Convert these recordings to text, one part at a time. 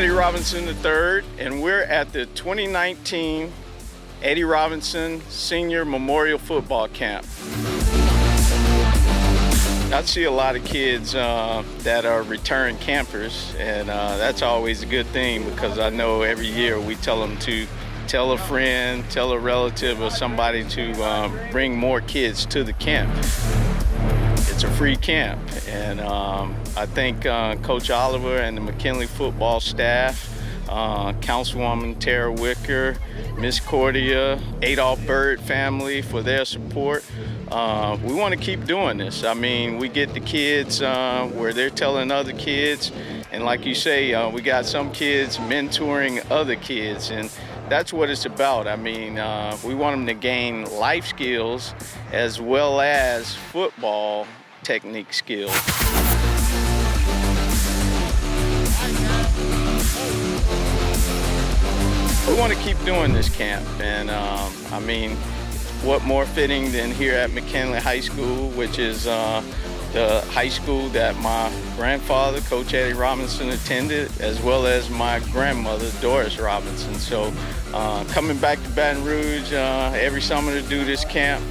Eddie Robinson III, and we're at the 2019 Eddie Robinson Senior Memorial Football Camp. I see a lot of kids that are return campers, and that's always a good thing because I know every year we tell them to tell a friend, tell a relative, or somebody to bring more kids to the camp. It's a free camp, and I think Coach Oliver and the McKinley football staff, Councilwoman Tara Wicker, Miss Cordia, Adolph Byrd family for their support. We want to keep doing this. I mean, we get the kids where they're telling other kids, and like you say, we got some kids mentoring other kids, and that's what it's about. I mean, we want them to gain life skills as well as football technique skills. We want to keep doing this camp, and I mean, what more fitting than here at McKinley High School, which is the high school that my grandfather, Coach Eddie Robinson, attended, as well as my grandmother, Doris Robinson. So coming back to Baton Rouge every summer to do this camp,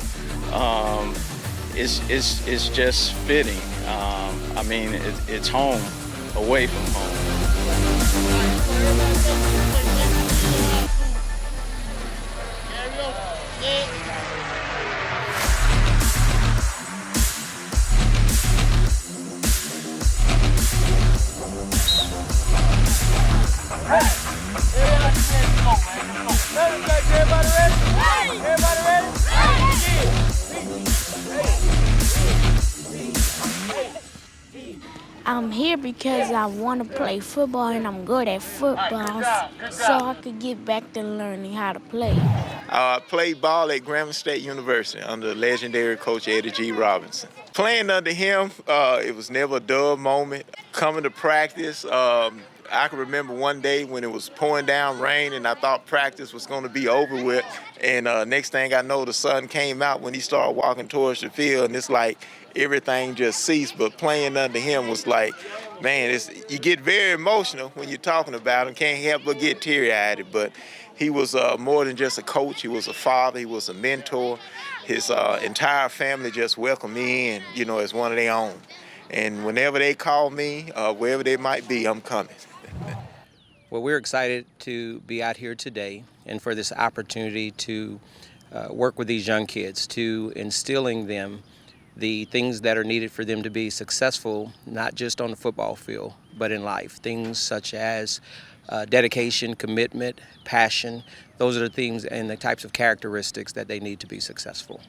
it's just fitting. I mean, it's home, away from home. I'm here because I want to play football and I'm good at football, so I could get back to learning how to play. I played ball at Grambling State University under legendary Coach Eddie G. Robinson. Playing under him, it was never a dull moment. Coming to practice, I can remember one day when it was pouring down rain and I thought practice was going to be over with. And next thing I know, the sun came out when he started walking towards the field, and it's like everything just ceased. But playing under him was like, man, you get very emotional when you're talking about him. Can't help but get teary-eyed. But he was more than just a coach. He was a father. He was a mentor. His entire family just welcomed me in, as one of their own. And whenever they call me, wherever they might be, I'm coming. Well, we're excited to be out here today and for this opportunity to work with these young kids, to instilling them the things that are needed for them to be successful, not just on the football field, but in life. Things such as dedication, commitment, passion. Those are the things and the types of characteristics that they need to be successful.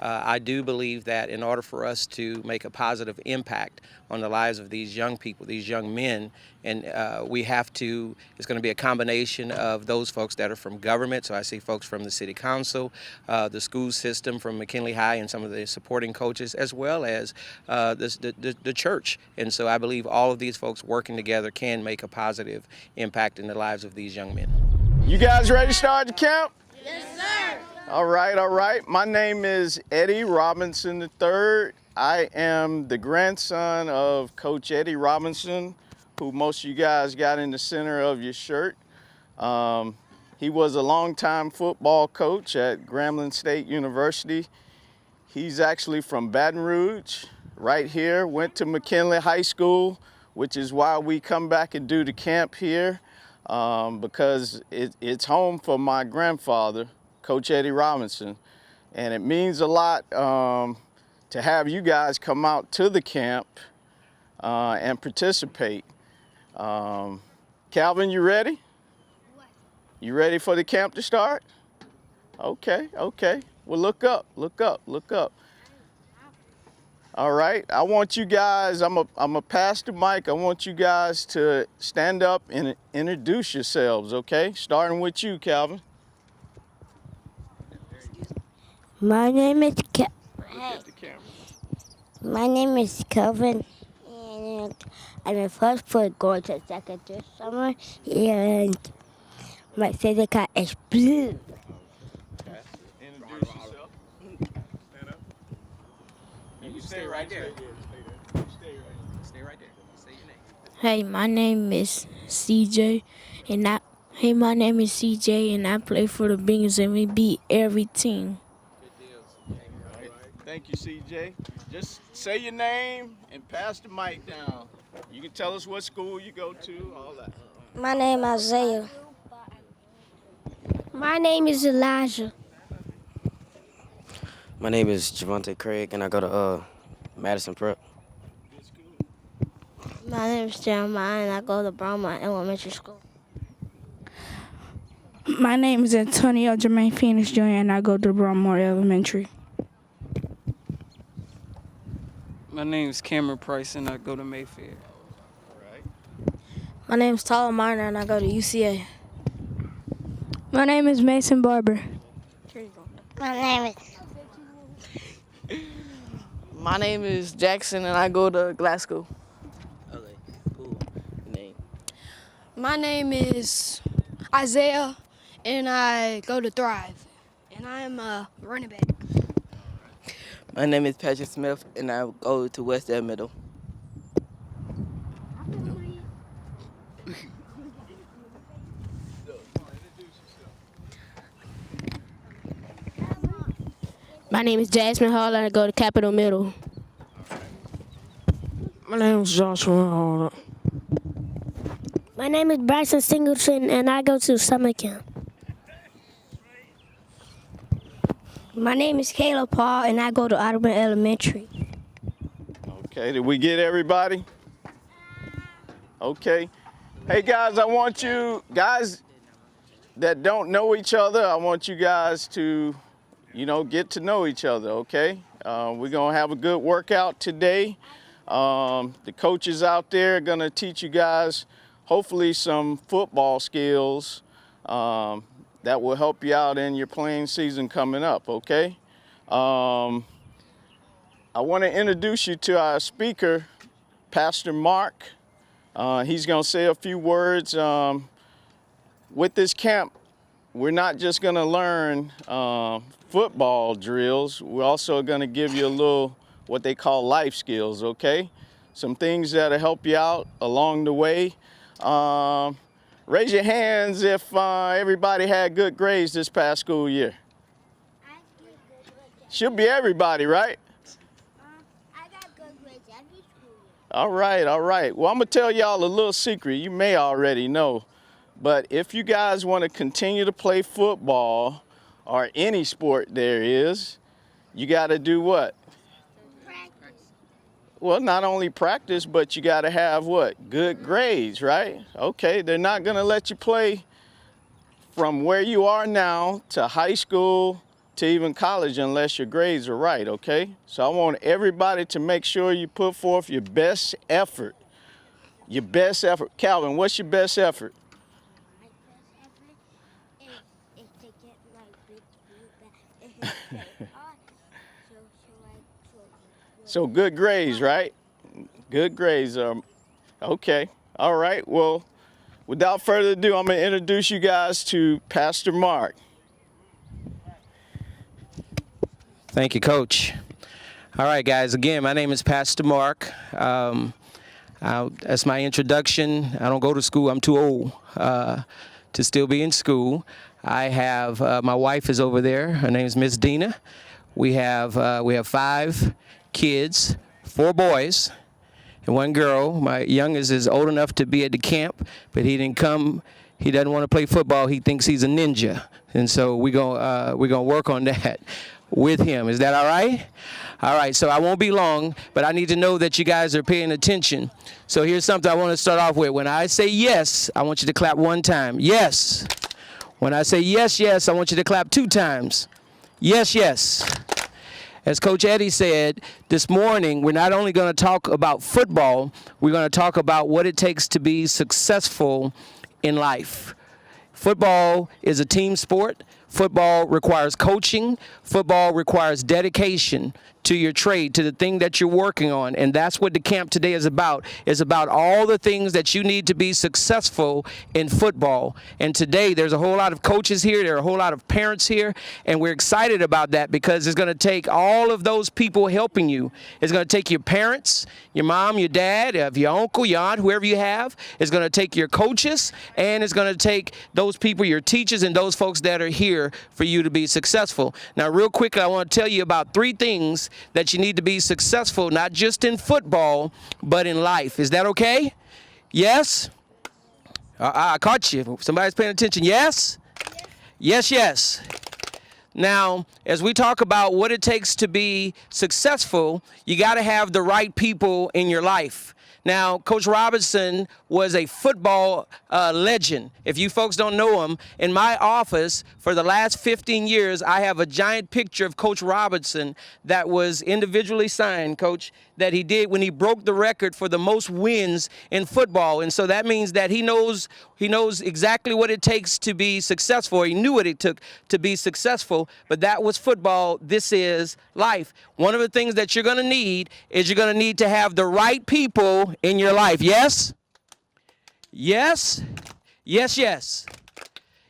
I do believe that in order for us to make a positive impact on the lives of these young people, these young men, and we have to, it's going to be a combination of those folks that are from government. So I see folks from the city council, the school system from McKinley High and some of the supporting coaches, as well as the church. And so I believe all of these folks working together can make a positive impact in the lives of these young men. You guys ready to start the camp? Yes, sir. All right. My name is Eddie Robinson III. I am the grandson of Coach Eddie Robinson, who most of you guys got in the center of your shirt. He was a longtime football coach at Grambling State University. He's actually from Baton Rouge, right here, went to McKinley High School, which is why we come back and do the camp here, because it's home for my grandfather, Coach Eddie Robinson, and it means a lot to have you guys come out to the camp and participate. Calvin, you ready? What? You ready for the camp to start? Okay. Well, look up. All right, I want you guys, I'm a pass the mic. I want you guys to stand up and introduce yourselves, okay? Starting with you, Calvin. My name is My name is Kelvin, and I'm a first foot going to second this summer, and my favorite car is blue. Introduce yourself. Stand up. You can stay right there. Stay right there. Say your name. Hey, my name is CJ, and my name is CJ, and I play for the Bengals, and we beat every team. Thank you, CJ. Just say your name and pass the mic down. You can tell us what school you go to, all that. My name is Isaiah. My name is Elijah. My name is Javante Craig, and I go to Madison Prep. My name is Jeremiah, and I go to Bromont Elementary School. My name is Antonio Jermaine Phoenix Jr., and I go to Bromore Elementary. My name is Cameron Price, and I go to Mayfair. My name is Tyler Miner, and I go to UCA. My name is Mason Barber. My name My name is Jackson, and I go to Glasgow. Okay, cool. Name. My name is Isaiah, and I go to Thrive, and I am a running back. My name is Patrick Smith, and I go to West End Middle. My name is Jasmine Hall, and I go to Capitol Middle. My name is Joshua Hall. My name is Bryson Singleton, and I go to summer camp. My name is Caleb Paul, and I go to Audubon Elementary. Okay, did we get everybody? Okay. Hey guys, I want you guys that don't know each other, I want you guys to, get to know each other, okay? We're gonna have a good workout today. The coaches out there are gonna teach you guys hopefully some football skills that will help you out in your playing season coming up, okay? I want to introduce you to our speaker, Pastor Mark. He's going to say a few words. With this camp, we're not just going to learn football drills. We're also going to give you a little what they call life skills, okay? Some things that'll help you out along the way. Raise your hands if everybody had good grades this past school year. Should be everybody, right? I got good grades every school year. All right, all right. Well, I'm going to tell y'all a little secret. You may already know. But if you guys want to continue to play football or any sport there is, you got to do what? Well, not only practice, but you got to have what? Good grades, right? Okay, they're not going to let you play from where you are now to high school to even college unless your grades are right, okay? So I want everybody to make sure you put forth your best effort. Your best effort. Calvin, what's your best effort? My best effort is to get my big So good grades, right? Good grades. Okay. All right. Well, without further ado, I'm going to introduce you guys to Pastor Mark. Thank you, Coach. All right, guys. Again, my name is Pastor Mark. That's my introduction. I don't go to school. I'm too old to still be in school. I have my wife is over there. Her name is Miss Dina. We have 5 kids, 4 boys and 1 girl. My youngest is old enough to be at the camp, but he didn't come. He doesn't want to play football. He thinks he's a ninja, and so we're gonna work on that with him. Is that all right? All right. So I won't be long, but I need to know that you guys are paying attention. So here's something I want to start off with. When I say yes, I want you to clap 1 time. Yes. When I say yes, yes, I want you to clap 2 times. Yes, yes. As Coach Eddie said, this morning, we're not only going to talk about football, we're going to talk about what it takes to be successful in life. Football is a team sport. Football requires coaching. Football requires dedication to your trade, to the thing that you're working on. And that's what the camp today is about all the things that you need to be successful in football. And today there's a whole lot of coaches here, there are a whole lot of parents here, and we're excited about that because it's going to take all of those people helping you. It's going to take your parents, your mom, your dad, your uncle, your aunt, whoever you have. It's going to take your coaches, and it's going to take those people, your teachers, and those folks that are here for you to be successful. Now, real quickly, I want to tell you about 3 things that you need to be successful, not just in football, but in life. Is that okay? Yes? I caught you. Somebody's paying attention. Yes? Yes, yes. Now, as we talk about what it takes to be successful, you got to have the right people in your life. Now, Coach Robinson was a football legend. If you folks don't know him, in my office for the last 15 years, I have a giant picture of Coach Robinson that was individually signed, Coach, that he did when he broke the record for the most wins in football. And so that means that he knows exactly what it takes to be successful. He knew what it took to be successful, but that was football. This is life. One of the things that you're going to need is you're going to need to have the right people in your life. Yes? Yes? Yes, yes.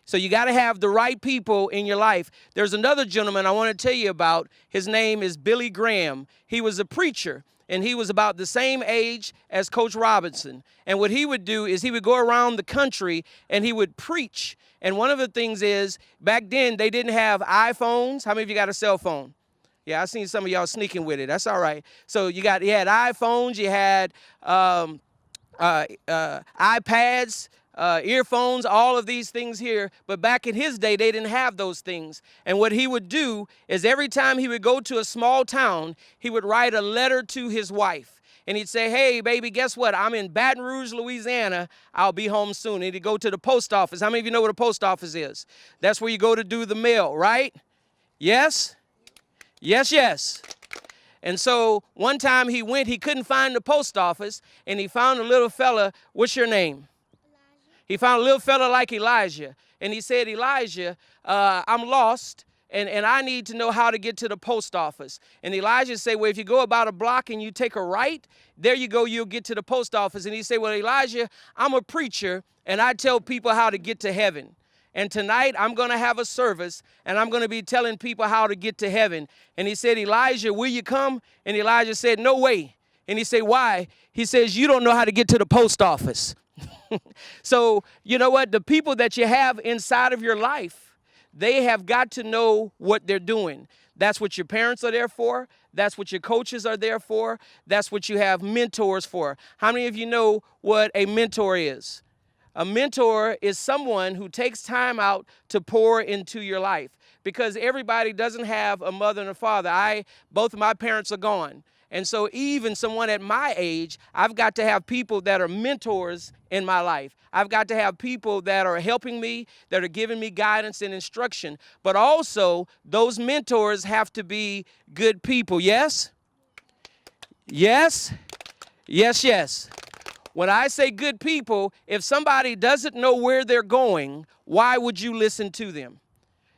So you got to have the right people in your life. There's another gentleman I want to tell you about. His name is Billy Graham. He was a preacher, and he was about the same age as Coach Robinson. And what he would do is he would go around the country and he would preach. And one of the things is, back then they didn't have iPhones. How many of you got a cell phone? Yeah, I seen some of y'all sneaking with it. That's all right. So you had iPhones, you had iPads, earphones, all of these things here. But back in his day, they didn't have those things. And what he would do is every time he would go to a small town, he would write a letter to his wife. And he'd say, hey, baby, guess what? I'm in Baton Rouge, Louisiana. I'll be home soon. And he'd go to the post office. How many of you know what a post office is? That's where you go to do the mail, right? Yes? Yes, yes. And so one time he went, he couldn't find the post office, and he found a little fella. What's your name? He found a little fella like Elijah. And he said, Elijah, I'm lost, and I need to know how to get to the post office. And Elijah said, well, if you go about a block and you take a right, there you go, you'll get to the post office. And he said, well, Elijah, I'm a preacher, and I tell people how to get to heaven. And tonight I'm going to have a service, and I'm going to be telling people how to get to heaven. And he said, Elijah, will you come? And Elijah said, no way. And he said, why? He says, you don't know how to get to the post office. So, you know what? The people that you have inside of your life, they have got to know what they're doing. That's what your parents are there for. That's what your coaches are there for. That's what you have mentors for. How many of you know what a mentor is? A mentor is someone who takes time out to pour into your life, because everybody doesn't have a mother and a father. Both of my parents are gone. And so even someone at my age, I've got to have people that are mentors in my life. I've got to have people that are helping me, that are giving me guidance and instruction. But also, those mentors have to be good people. Yes? Yes? Yes, yes. When I say good people, if somebody doesn't know where they're going, why would you listen to them?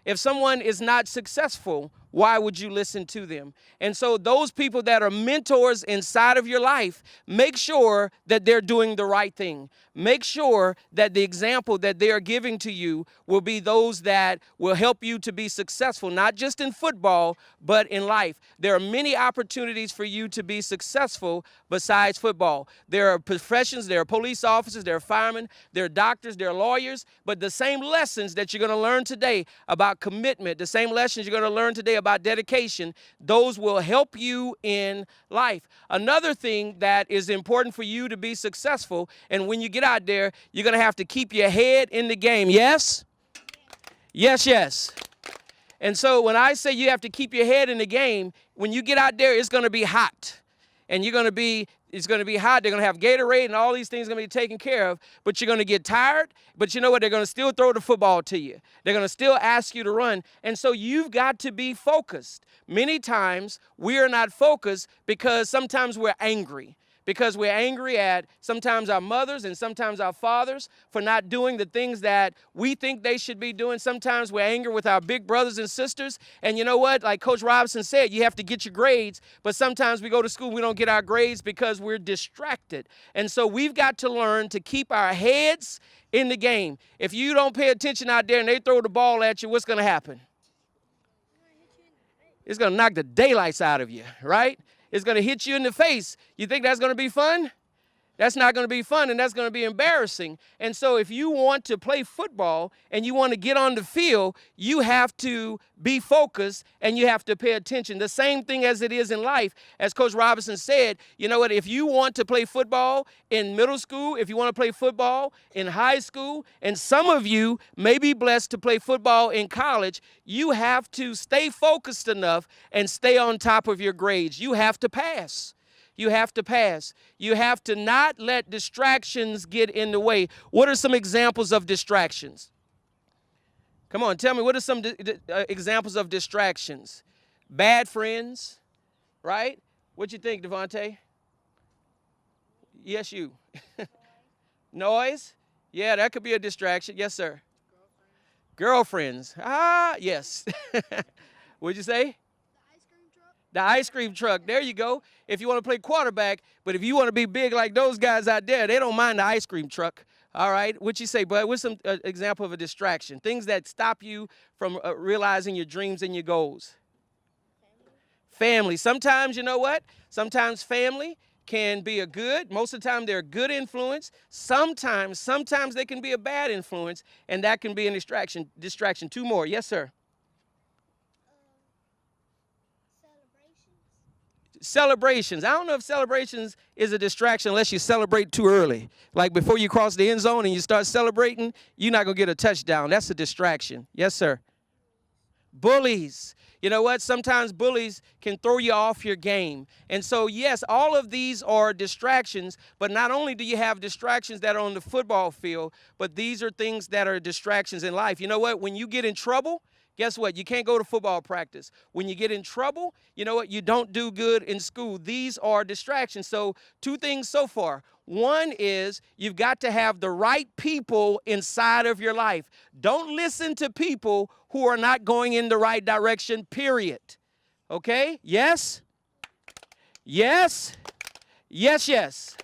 If someone is not successful, why would you listen to them? And so those people that are mentors inside of your life, make sure that they're doing the right thing. Make sure that the example that they are giving to you will be those that will help you to be successful, not just in football, but in life. There are many opportunities for you to be successful besides football. There are professions, there are police officers, there are firemen, there are doctors, there are lawyers, but the same lessons that you're going to learn today about commitment, the same lessons you're going to learn today about dedication, those will help you in life. Another thing that is important for you to be successful, and when you get out there, you're going to have to keep your head in the game. Yes? Yes, yes. And so when I say you have to keep your head in the game, when you get out there, it's going to be hot. And it's going to be hot. They're going to have Gatorade and all these things are going to be taken care of. But you're going to get tired. But you know what? They're going to still throw the football to you. They're going to still ask you to run. And so you've got to be focused. Many times we are not focused because sometimes we're angry. because we're angry at sometimes our mothers and sometimes our fathers for not doing the things that we think they should be doing. Sometimes we're angry with our big brothers and sisters. And you know what? Like Coach Robinson said, you have to get your grades. But sometimes we go to school, we don't get our grades because we're distracted. And so we've got to learn to keep our heads in the game. If you don't pay attention out there and they throw the ball at you, what's going to happen? It's going to knock the daylights out of you, right? It's going to hit you in the face. You think that's going to be fun? That's not going to be fun, and that's going to be embarrassing. And so if you want to play football and you want to get on the field, you have to be focused and you have to pay attention. The same thing as it is in life. As Coach Robinson said, you know what, if you want to play football in middle school, if you want to play football in high school, and some of you may be blessed to play football in college, you have to stay focused enough and stay on top of your grades. You have to pass. You have to pass. You have to not let distractions get in the way. What are some examples of distractions? Come on, tell me, what are some examples of distractions? Bad friends, right? What you think, Devontae? Yes, you. Noise? Yeah, that could be a distraction. Yes, sir. Girlfriends. Ah, yes. What'd you say? The ice cream truck. There you go. If you want to play quarterback, but if you want to be big like those guys out there, they don't mind the ice cream truck. All right. What you say, bud? What's some example of a distraction? Things that stop you from realizing your dreams and your goals. Family. Sometimes, you know what? Sometimes family can be a good, most of the time they're a good influence. Sometimes they can be a bad influence, and that can be a distraction. Two more. Yes, sir. Celebrations. I don't know if celebrations is a distraction unless you celebrate too early. Like before you cross the end zone and you start celebrating, you're not going to get a touchdown. That's a distraction. Yes, sir. Bullies. You know what? Sometimes bullies can throw you off your game. And so, yes, all of these are distractions, but not only do you have distractions that are on the football field, but these are things that are distractions in life. You know what? When you get in trouble, guess what? You can't go to football practice. When you get in trouble, you know what? You don't do good in school. These are distractions. So 2 things so far. One is you've got to have the right people inside of your life. Don't listen to people who are not going in the right direction, period. Okay? Yes? Yes? Yes, yes.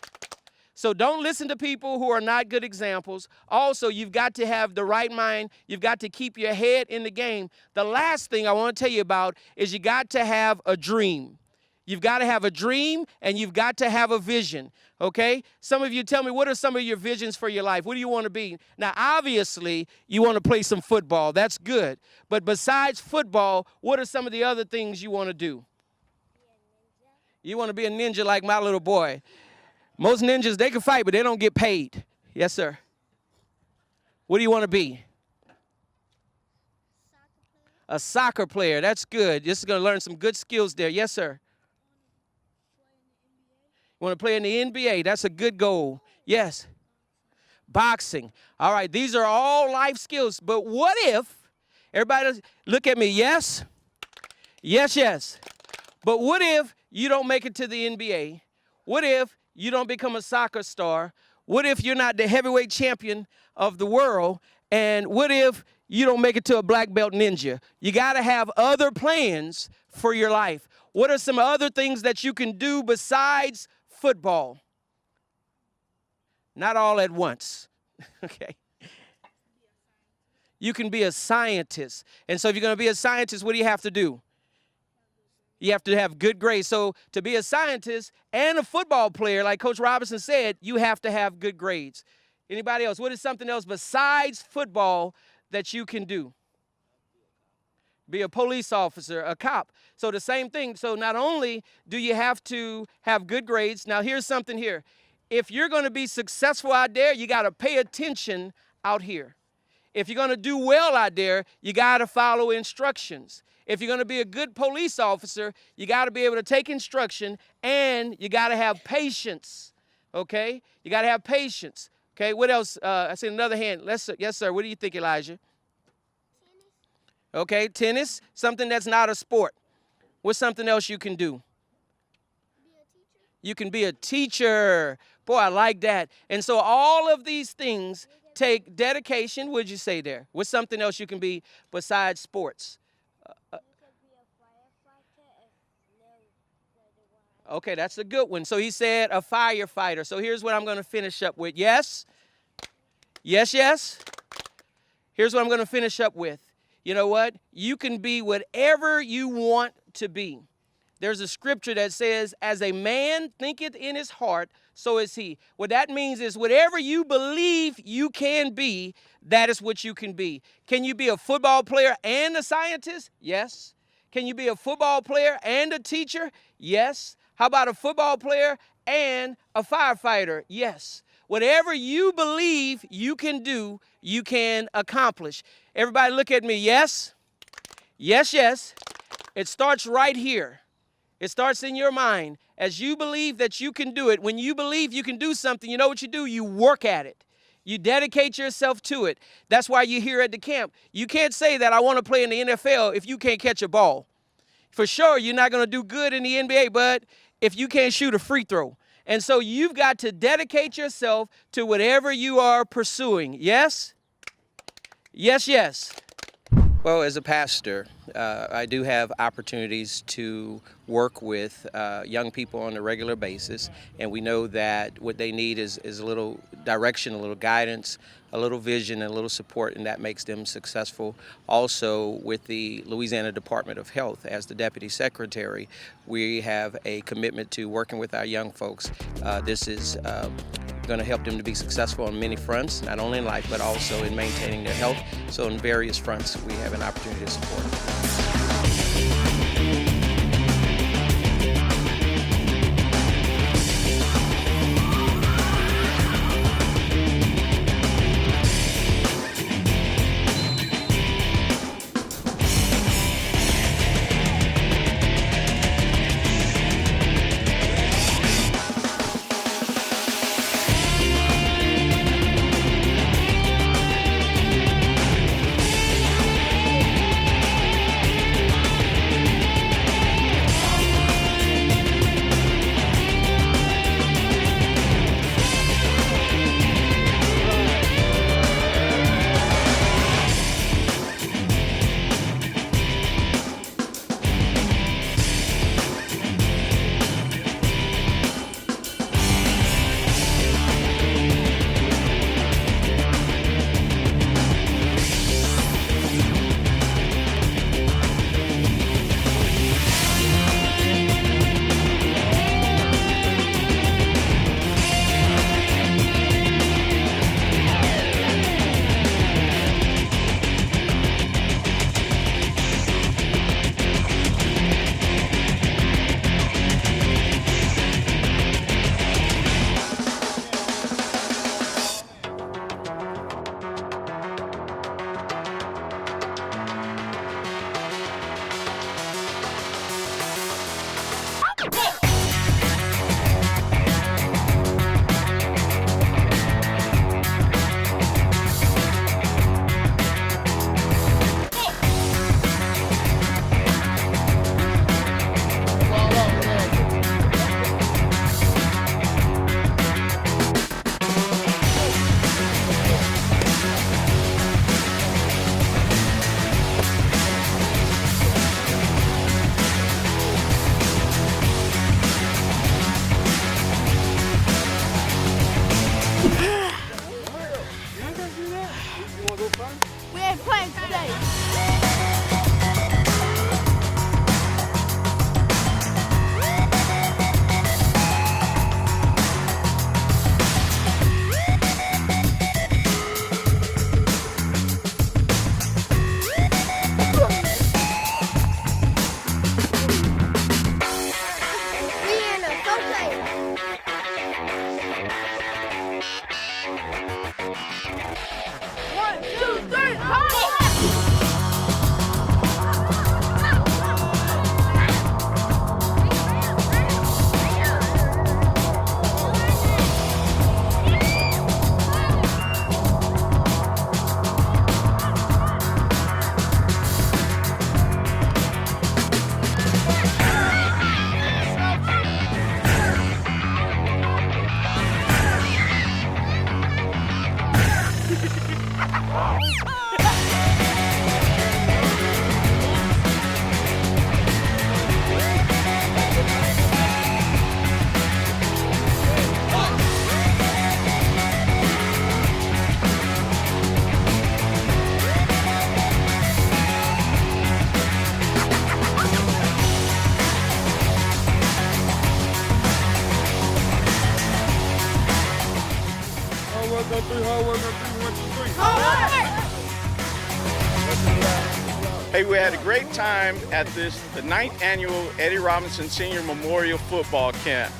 So don't listen to people who are not good examples. Also, you've got to have the right mind. You've got to keep your head in the game. The last thing I want to tell you about is you got to have a dream. You've got to have a dream, and you've got to have a vision, okay? Some of you tell me, what are some of your visions for your life? What do you want to be? Now, obviously, you want to play some football. That's good. But besides football, what are some of the other things you want to do? You want to be a ninja like my little boy. Most ninjas, they can fight, but they don't get paid. Yes, sir. What do you want to be? A soccer player. That's good. This is going to learn some good skills there. Yes, sir. You want to play in the NBA? That's a good goal. Yes. Boxing. All right, these are all life skills. But what if, everybody look at me, yes? Yes, yes. But what if you don't make it to the NBA? What if you don't become a soccer star? What if you're not the heavyweight champion of the world? And what if you don't make it to a black belt ninja? You got to have other plans for your life. What are some other things that you can do besides football? Not all at once, okay? You can be a scientist. And so if you're going to be a scientist, what do you have to do? You have to have good grades. So to be a scientist and a football player, like Coach Robinson said, you have to have good grades. Anybody else? What is something else besides football that you can do? Be a police officer, a cop. So the same thing. So not only do you have to have good grades, now here's something here. If you're going to be successful out there, you got to pay attention out here. If you're going to do well out there, you got to follow instructions. If you're going to be a good police officer, you got to be able to take instruction, and you got to have patience, okay? You got to have patience, okay? What else? I see another hand. Yes, sir. What do you think, Elijah? Tennis. Okay, tennis, something that's not a sport. What's something else you can do? You can be a teacher. Boy, I like that. And so all of these things take dedication. What'd you say there? What's something else you can be besides sports? Okay, that's a good one. So he said a firefighter. So here's what I'm going to finish up with. Yes? Yes, yes? Here's what I'm going to finish up with. You know what? You can be whatever you want to be. There's a scripture that says, as a man thinketh in his heart, so is he. What that means is whatever you believe you can be, that is what you can be. Can you be a football player and a scientist? Yes. Can you be a football player and a teacher? Yes. How about a football player and a firefighter? Yes. Whatever you believe you can do, you can accomplish. Everybody look at me. Yes? Yes, yes. It starts right here. It starts in your mind. As you believe that you can do it, when you believe you can do something, you know what you do? You work at it. You dedicate yourself to it. That's why you're here at the camp. You can't say that I want to play in the NFL if you can't catch a ball. For sure, you're not going to do good in the NBA, but if you can't shoot a free throw. And so you've got to dedicate yourself to whatever you are pursuing. Yes? Yes, yes. Well, as a pastor, I do have opportunities to work with young people on a regular basis, and we know that what they need is a little direction, a little guidance, a little vision, and a little support, and that makes them successful. Also, with the Louisiana Department of Health, as the Deputy Secretary, we have a commitment to working with our young folks. This is going to help them to be successful on many fronts, not only in life, but also in maintaining their health. So in various fronts, we have an opportunity to support them. We ain't playing today. One, two, three, Hey, we had a great time at the 9th annual Eddie Robinson Senior Memorial Football Camp.